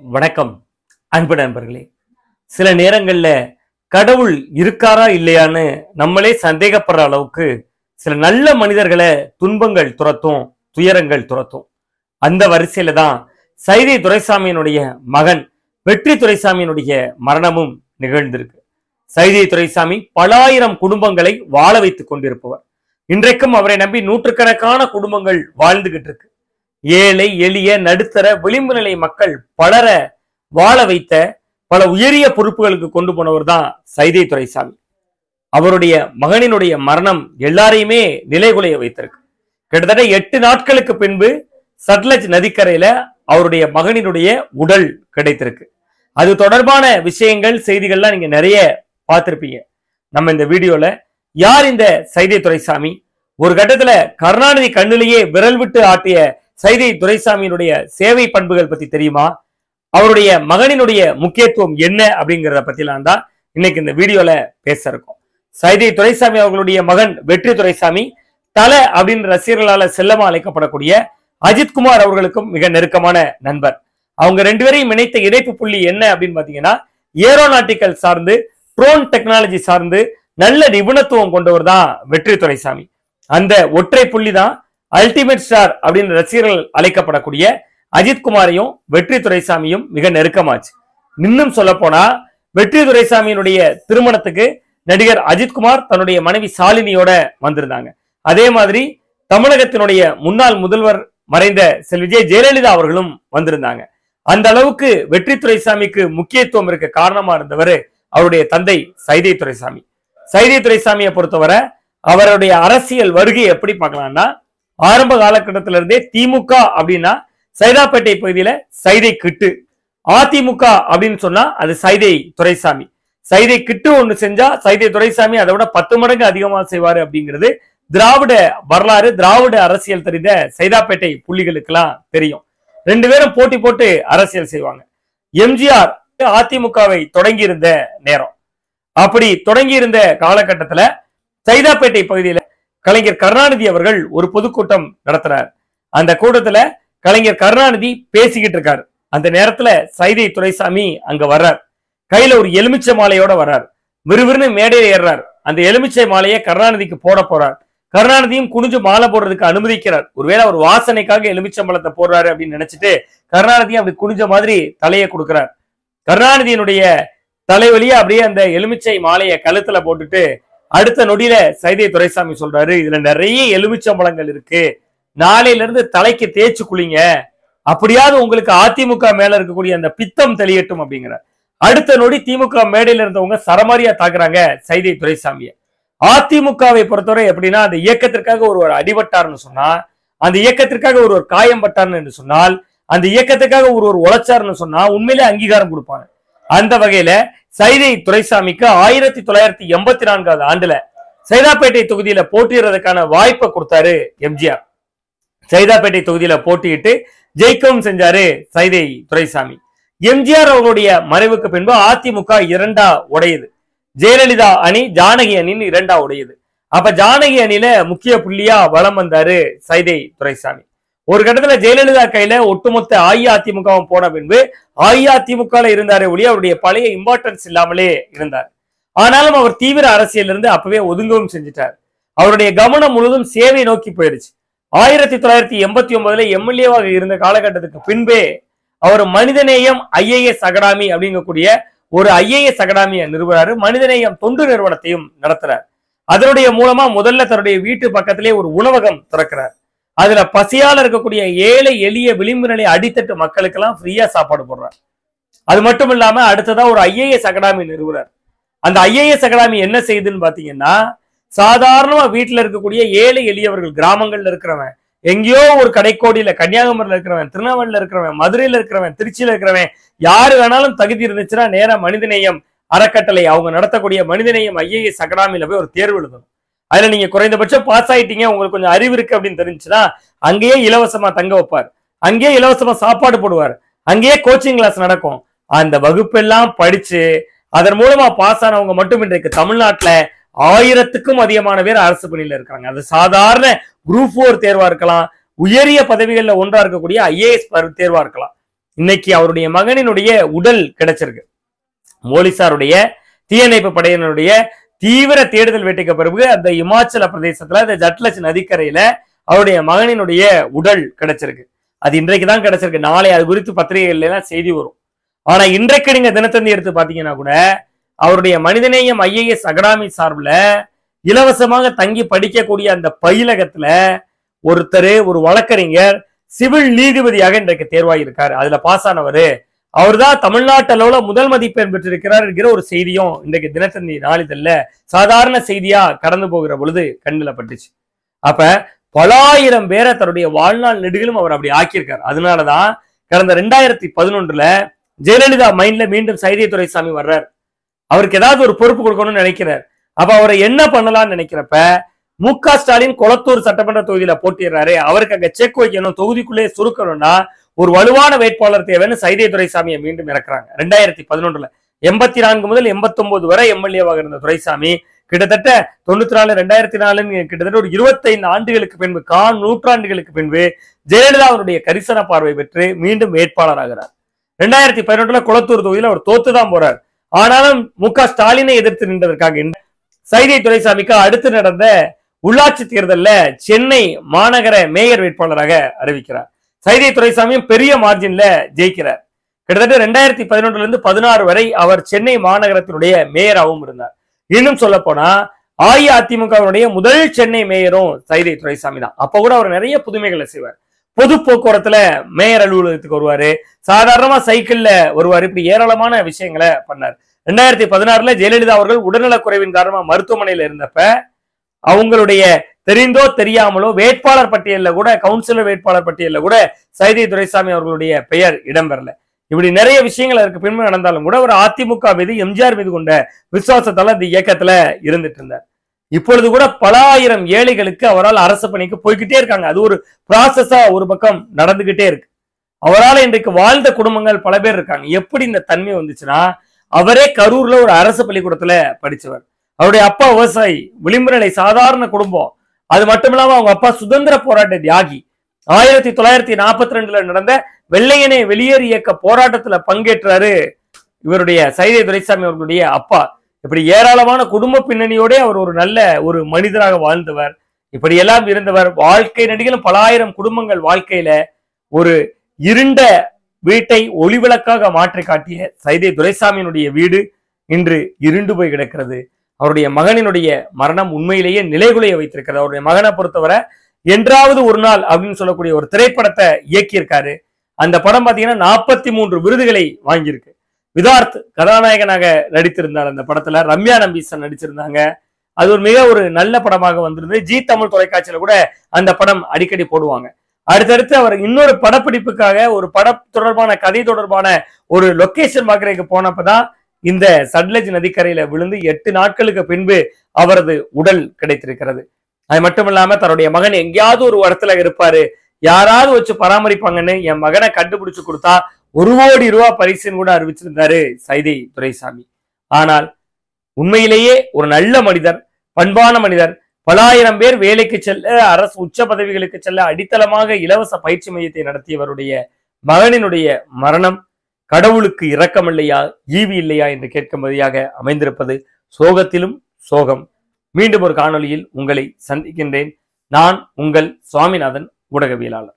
வணக்கம் அன்பு நண்பர்களே. சில நேரங்கள்ல கடவுள் இருக்காரா இல்லையான்னு நம்மளே சந்தேகப்படுற அளவுக்கு சில நல்ல மனிதர்களை துன்பங்கள் துரத்தும், துயரங்கள் துரத்தும். அந்த வரிசையில தான் சைதை துரைசாமியினுடைய மகன் வெற்றி துரைசாமியினுடைய மரணமும் நிகழ்ந்திருக்கு. சைதை துரைசாமி பல ஆயிரம் குடும்பங்களை வாழ வைத்துக் கொண்டிருப்பவர். இன்றைக்கும் அவரை நம்பி நூற்றுக்கணக்கான குடும்பங்கள் வாழ்ந்துகிட்டு இருக்கு. ஏழை எளிய நடுத்தர விளிம்பு நிலை மக்கள் பலர வாழ வைத்த பல உயரிய பொறுப்புகளுக்கு கொண்டு போனவர் தான் சைதை துரைசாமி. அவருடைய மகனினுடைய மரணம் எல்லாரையுமே நிலைகுலைய வைத்திருக்கு. கிட்டத்தட்ட 8 நாட்களுக்கு பின்பு சட்லஜ் நதிக்கரையில அவருடைய மகனினுடைய உடல் கிடைத்திருக்கு. அது தொடர்பான விஷயங்கள் செய்திகள்லாம் நீங்க நிறைய பார்த்திருப்பீங்க. நம்ம இந்த வீடியோல யார் இந்த சைதை துரைசாமி, ஒரு கட்டத்துல கருணாநிதி கண்ணிலேயே விரல் விட்டு ஆட்டிய சைதை துரைசாமியினுடைய சேவை பண்புகள் பத்தி தெரியுமா, அவருடைய மகனினுடைய முக்கியத்துவம் என்ன அப்படிங்கிறத பத்திலாம் தான் இன்னைக்கு இந்த வீடியோல பேச இருக்கோம். சைதை துரைசாமி அவர்களுடைய மகன் வெற்றி துரைசாமி தலை அப்படின்னு ரசிகர்களால செல்லமா அழைக்கப்படக்கூடிய அஜித்குமார் அவர்களுக்கும் மிக நெருக்கமான நண்பர். அவங்க 2 பேரையும் இணைத்த இணைப்பு புள்ளி என்ன அப்படின்னு பாத்தீங்கன்னா, ஏரோநாட்டிக்கல் சார்ந்து ட்ரோன் டெக்னாலஜி சார்ந்து நல்ல நிபுணத்துவம் கொண்டவர் தான் வெற்றி துரைசாமி. அந்த ஒற்றை புள்ளி தான் அல்டிமேட் ஸ்டார் அப்படின்னு ரசிகர்கள் அழைக்கப்படக்கூடிய அஜித்குமாரையும் வெற்றி துரைசாமியும் மிக நெருக்கமாச்சு. இன்னும் சொல்ல போனா வெற்றி துரைசாமியினுடைய திருமணத்துக்கு நடிகர் அஜித்குமார் தன்னுடைய மனைவி சாலினியோட வந்திருந்தாங்க. அதே மாதிரி தமிழகத்தினுடைய முன்னாள் முதல்வர் மறைந்த விஜய் ஜெயலலிதா அவர்களும் வந்திருந்தாங்க. அந்த அளவுக்கு வெற்றி துரைசாமிக்கு முக்கியத்துவம் இருக்க காரணமா இருந்தவர் அவருடைய தந்தை சைதை துரைசாமி. சைதை துரைசாமியை பொறுத்தவரை அவருடைய அரசியல் வருகை எப்படி பார்க்கலாம்னா, ஆரம்ப காலகட்டத்திலிருந்தே திமுக அப்படின்னா சைதாப்பேட்டை பகுதியில சைதை கிட்டு, அதிமுக அப்படின்னு சொன்னா அது சைதை துரைசாமி. சைதை கிட்டு ஒண்ணு செஞ்சா சைதை துரைசாமி அதை விட 10 மடங்கு அதிகமா செய்வாரு அப்படிங்கிறது திராவிட வரலாறு, திராவிட அரசியல் தெரிந்த சைதாப்பேட்டை புள்ளிகளுக்கெல்லாம் தெரியும். 2 பேரும் போட்டி போட்டு அரசியல் செய்வாங்க. எம்ஜிஆர் அதிமுகவை தொடங்கி இருந்த நேரம், அப்படி தொடங்கி இருந்த காலகட்டத்துல சைதாப்பேட்டை பகுதியில கலைஞர் கருணாநிதி அவர்கள் ஒரு பொதுக்கூட்டம் நடத்துறார். அந்த கூட்டத்துல கலைஞர் கருணாநிதி பேசிக்கிட்டு இருக்காரு. அந்த நேரத்துல சைதை துரைசாமி அங்க வர்றார். கையில ஒரு எலுமிச்சை மாலையோட வர்றார். விறுவிறுன்னு மேடையில ஏறார். அந்த எலுமிச்சை மாலையை கருணாநிதிக்கு போட போறார். கருணாநிதியும் குனிஞ்சு மாலை போடுறதுக்கு அனுமதிக்கிறார். ஒருவேளை அவர் வாசனைக்காக எலுமிச்சம்பழத்தை போடுறாரு அப்படின்னு நினைச்சிட்டு கருணாநிதியும் அப்படி குனிஞ்ச மாதிரி தலையை கொடுக்கிறார். கருணாநிதியினுடைய தலைவலியா அப்படியே அந்த எலுமிச்சை மாலையை கழுத்துல போட்டுட்டு அடுத்த நொடியில சைதை துரைசாமி சொல்றாரு, இதுல நிறைய எலுமிச்சம்பழங்கள் இருக்கு, நாளையில இருந்து தலைக்கு தேய்ச்சு குளிங்க, அப்படியாவது உங்களுக்கு அதிமுக மேல இருக்கக்கூடிய அந்த பித்தம் தெளியட்டும் அப்படிங்கிறார். அடுத்த நொடி திமுக மேடையில இருந்தவங்க சரமாரியா தாக்குறாங்க சைதை துரைசாமிய. அதிமுகவை பொறுத்தவரை எப்படின்னா, அந்த இயக்கத்திற்காக ஒருவர் அடிபட்டார்னு சொன்னா, அந்த இயக்கத்திற்காக ஒருவர் காயம் பட்டார்னு சொன்னால், அந்த இயக்கத்துக்காக ஒருவர் உழைச்சார்னு சொன்னா உண்மையிலே அங்கீகாரம் கொடுப்பாங்க. அந்த வகையில சைதை துரைசாமிக்கு 1984 ஆண்டுல சைதாப்பேட்டை தொகுதியில போட்டியிடுறதுக்கான வாய்ப்பை கொடுத்தாரு எம்ஜிஆர். சைதாப்பேட்டை தொகுதியில போட்டியிட்டு ஜெயிக்கவும் செஞ்சாரு சைதை துரைசாமி. எம்ஜிஆர் அவர்களுடைய மறைவுக்கு பின்பு அதிமுக 2ஆ உடையுது. ஜெயலலிதா அணி ஜானகி அணின்னு 2ஆ உடையுது. அப்ப ஜானகி அணியில முக்கிய புள்ளியா வலம் வந்தாரு சைதை துரைசாமி. ஒரு கட்டத்துல ஜெயலலிதா கையில ஒட்டுமொத்த அஇஅதிமுகவும் போன பின்பு அஇஅதிமுக இருந்தாரே ஒழிய அவருடைய பழைய இம்பார்ட்டன்ஸ் இல்லாமலே இருந்தார். ஆனாலும் அவர் தீவிர அரசியல் இருந்து அப்பவே ஒதுங்கவும் செஞ்சிட்டார். அவருடைய கவனம் முழுவதும் சேவை நோக்கி போயிடுச்சு. 1989 எம்எல்ஏவாக இருந்த காலகட்டத்துக்கு பின்பே அவர் மனிதநேயம் IAS அகாடமி அப்படிங்கக்கூடிய ஒரு IAS அகாடமியை நிறுவனாரு. மனிதநேயம் தொண்டு நிறுவனத்தையும் நடத்துறார். அதனுடைய மூலமா முதல்ல தன்னுடைய வீட்டு பக்கத்திலே ஒரு உணவகம் திறக்கிறார். அதுல பசியால இருக்கக்கூடிய ஏழை எளிய விளிம்பு நிலை அடித்தட்டு மக்களுக்கெல்லாம் ஃப்ரீயா சாப்பாடு போடுறார். அது மட்டும் இல்லாம அடுத்ததா ஒரு IAS அகாடமி நிறுவனார். அந்த IAS அகாடமி என்ன செய்யுதுன்னு பாத்தீங்கன்னா, சாதாரணமா வீட்டுல இருக்கக்கூடிய ஏழை எளியவர்கள், கிராமங்கள்ல இருக்கிறவன், எங்கேயோ ஒரு கடைக்கோடியில கன்னியாகுமரியில இருக்கிறவன், திருநெல்வேலியில இருக்கிறவன், மதுரையில இருக்கிறவன், திருச்சியில இருக்கிறவன், யாரு வேணாலும் தகுதி இருந்துச்சுன்னா நேரா மனிதநேயம் அறக்கட்டளை அவங்க நடத்தக்கூடிய மனிதநேயம் IAS அகாடமியில போய் ஒரு தேர்வு எழுதணும். அதுல நீங்க குறைந்தபட்சம் பாஸ் ஆயிட்டீங்க, உங்களுக்கு கொஞ்சம் அறிவு இருக்கு அப்படின்னு தெரிஞ்சுன்னா அங்கேயே இலவசமா தங்க வைப்பார், அங்கேயே இலவசமா சாப்பாடு போடுவார், அங்கேயே கோச்சிங் கிளாஸ் நடக்கும். அந்த வகுப்பெல்லாம் படிச்சு அதன் மூலமா பாஸ் ஆனவங்க மட்டும் இன்றைக்கு தமிழ்நாட்டுல 1000க்கும் அதிகமான பேர் அரசு பணியில இருக்காங்க. அது சாதாரண குரூப் 4 தேர்வா இருக்கலாம், உயரிய பதவிகள்ல ஒன்றா இருக்கக்கூடிய IAS தேர்வா இருக்கலாம். இன்னைக்கு அவருடைய மகனினுடைய உடல் கிடைச்சிருக்கு. போலீசாருடைய தீயணைப்பு படையினருடைய தீவிர தேடுதல் வேட்டைக்கு பிறகு அந்த இமாச்சல பிரதேசத்துல இந்த ஜட்லஜ் நதிக்கரையில அவருடைய மகனினுடைய உடல் கிடைச்சிருக்கு. அது இன்றைக்கு தான் கிடைச்சிருக்கு. நாளை அது குறித்து பத்திரிகைகள்ல எல்லாம் செய்தி வரும். ஆனா இன்றைக்கு நீங்க தினத்தந்தி எடுத்து பாத்தீங்கன்னா கூட அவருடைய மனிதநேயம் IAS அகாடமி சார்பில் இலவசமாக தங்கி படிக்கக்கூடிய அந்த பயிலகத்துல ஒருத்தர், ஒரு வழக்கறிஞர் சிவில் நீதிபதியாக இன்றைக்கு தேர்வாயிருக்காரு. அதுல பாஸ் ஆனவரு அவர்தான் தமிழ்நாட்டு அளவுல முதல் மதிப்பெண் பெற்றிருக்கிறார் என்கிற ஒரு செய்தியும் இன்றைக்கு தினத்தந்தி நாளிதழ்ல சாதாரண செய்தியா கடந்து போகிற பொழுது கண்ணில் பட்டுச்சு. அப்ப பலாயிரம் பேரை தன்னுடைய வாழ்நாள் நெடுகிலும் அவர் அப்படி ஆக்கியிருக்காரு. அதனாலதான் கடந்த 2011 ஜெயலலிதா மைண்ட்ல மீண்டும் சைதை துரைசாமி வர்றார். அவருக்கு ஏதாவது ஒரு பொறுப்பு கொடுக்கணும்னு நினைக்கிறார். அப்ப அவரை என்ன பண்ணலாம்னு நினைக்கிறப்ப MK ஸ்டாலின் கொளத்தூர் சட்டமன்ற தொகுதியில போட்டிடுறாரு. அவருக்கு அங்க செக் வைக்கணும், தொகுதிக்குள்ளே சுருக்கணும்னா ஒரு வலுவான வேட்பாளர் தேவைன்னு சைதை துரைசாமியை மீண்டும் இறக்குறாங்க. 2011 84 முதல் 89 வரை எம்எல்ஏவாக இருந்த துரைசாமி கிட்டத்தட்ட 94 2004 கிட்டத்தட்ட ஒரு 25 ஆண்டுகளுக்கு பின்பு, நூற்றாண்டுகளுக்கு பின்பு ஜெயலலிதா அவருடைய கரிசன பார்வை பெற்று மீண்டும் வேட்பாளர் ஆகிறார். 2011 கொளத்தூர் தொகுதியில் அவர் தோத்துதான் போறார். ஆனாலும் MK ஸ்டாலினை எதிர்த்து நின்றதற்காக சைதை துரைசாமிக்கு அடுத்து நடந்த உள்ளாட்சி தேர்தலில் சென்னை மாநகர மேயர் வேட்பாளராக அறிவிக்கிறார். சைதை துரைசாமியும் பெரிய மார்ஜின்ல ஜெயிக்கிறார். கிட்டத்தட்ட 2011 16 வரை அவர் சென்னை மாநகரத்தினுடைய மேயராகவும் இருந்தார். இன்னும் சொல்ல போனா அஇஅதிமுகவுடைய முதல் சென்னை மேயரும் சைதை துரைசாமி தான். அப்ப கூட அவர் நிறைய புதுமைகளை செய்வார். பொது போக்குவரத்துல மேயர் அலுவலகத்துக்கு வருவாரு, சாதாரணமா சைக்கிள்ல வருவாரு, இப்படி ஏராளமான விஷயங்களை பண்ணார். 2016 ஜெயலலிதா அவர்கள் உடல்நலக் குறைவின் காரணமா மருத்துவமனையில இருந்தப்ப அவங்களுடைய தெரிந்தோ தெரியாமலோ வேட்பாளர் பட்டியலில் கூட, கவுன்சிலர் வேட்பாளர் பட்டியலில் கூட சைதை துரைசாமி அவர்களுடைய பெயர் இடம்பெறல. இப்படி நிறைய விஷயங்கள் அதற்கு பின்பு நடந்தாலும் கூட ஒரு அதிமுக மீது, எம்ஜிஆர் மீது கொண்ட விசுவாசத்தால இந்த இயக்கத்துல இருந்துட்டு இருந்தார். இப்பொழுது கூட பல ஆயிரம் ஏழைகளுக்கு அவரால் அரசு பணிக்கு போய்கிட்டே இருக்காங்க. அது ஒரு ப்ராசஸா ஒரு பக்கம் நடந்துகிட்டே இருக்கு. அவரால் இன்றைக்கு வாழ்ந்த குடும்பங்கள் பல பேர் இருக்காங்க. எப்படி இந்த தன்மை வந்துச்சுன்னா, அவரே கரூர்ல ஒரு அரசு பள்ளிக்கூடத்துல படிச்சவர். அவருடைய அப்பா விவசாயி, விளிம்பு நிலை சாதாரண குடும்பம். அது மட்டும் இல்லாம அவங்க அப்பா சுதந்திர போராட்ட தியாகி. 1942 நடந்த வெள்ளையனே வெளியேறு இயக்க போராட்டத்துல பங்கேற்றாரு இவருடைய சைதை துரைசாமி அவர்களுடைய அப்பா. இப்படி ஏராளமான குடும்ப பின்னணியோட அவர் ஒரு நல்ல ஒரு மனிதராக வாழ்ந்தவர். இப்படி எல்லாம் இருந்தவர். வாழ்க்கை நடிகளும் பல ஆயிரம் குடும்பங்கள் வாழ்க்கையில ஒரு இருண்ட வீட்டை ஒளிவிளக்காக மாற்றி காட்டிய சைதை துரைசாமியினுடைய வீடு இன்று இருண்டு போய் கிடக்கிறது. அவருடைய மகனினுடைய மரணம் உண்மையிலேயே நிலைகுலைய வைத்திருக்கிறது. அவருடைய மகனை பொறுத்தவரை என்றாவது ஒரு நாள் அப்படின்னு சொல்லக்கூடிய ஒரு திரைப்படத்தை இயக்கியிருக்காரு. அந்த படம் பாத்தீங்கன்னா 43 விருதுகளை வாங்கியிருக்கு. விதார்த் கதாநாயகனாக நடித்திருந்தார். அந்த படத்துல ரம்யா நம்பீசன் நடிச்சிருந்தாங்க. அது ஒரு நல்ல படமாக வந்திருந்தது. ஜி தமிழ் தொலைக்காட்சியில கூட அந்த படம் அடிக்கடி போடுவாங்க. அடுத்தடுத்து அவர் இன்னொரு படப்பிடிப்புக்காக ஒரு பட தொடர்பான கதை தொடர்பான ஒரு லொகேஷன் பார்க்கறதுக்கு போனப்பதான் இந்த சட்லஜ் நதிக்கரையில விழுந்து 8 நாட்களுக்கு பின்பு அவரது உடல் கிடைத்திருக்கிறது. அது மட்டும் இல்லாம தன்னுடைய மகன் எங்கேயாவது ஒரு இடத்துல இருப்பாரு, யாராவது வச்சு பராமரிப்பாங்கன்னு என் மகனை கண்டுபிடிச்சு கொடுத்தா 1 கோடி ரூபாய் பரிசுன்னு கூட அறிவிச்சிருந்தாரு சைதை துரைசாமி. ஆனால் உண்மையிலேயே ஒரு நல்ல மனிதர், பண்பான மனிதர். பல ஆயிரம் பேர் வேலைக்கு செல்ல, அரசு உச்ச பதவிகளுக்கு செல்ல அடித்தளமாக இலவச பயிற்சி மையத்தை நடத்தியவருடைய மகனினுடைய மரணம் கடவுளுக்கு இரக்கம் இல்லையா, ஈவி இல்லையா என்று கேட்கும்படியாக அமைந்திருப்பது சோகத்திலும் சோகம். மீண்டும் ஒரு காணொளியில் உங்களை சந்திக்கின்றேன். நான் உங்கள் சுவாமிநாதன், ஊடகவியலாளர்.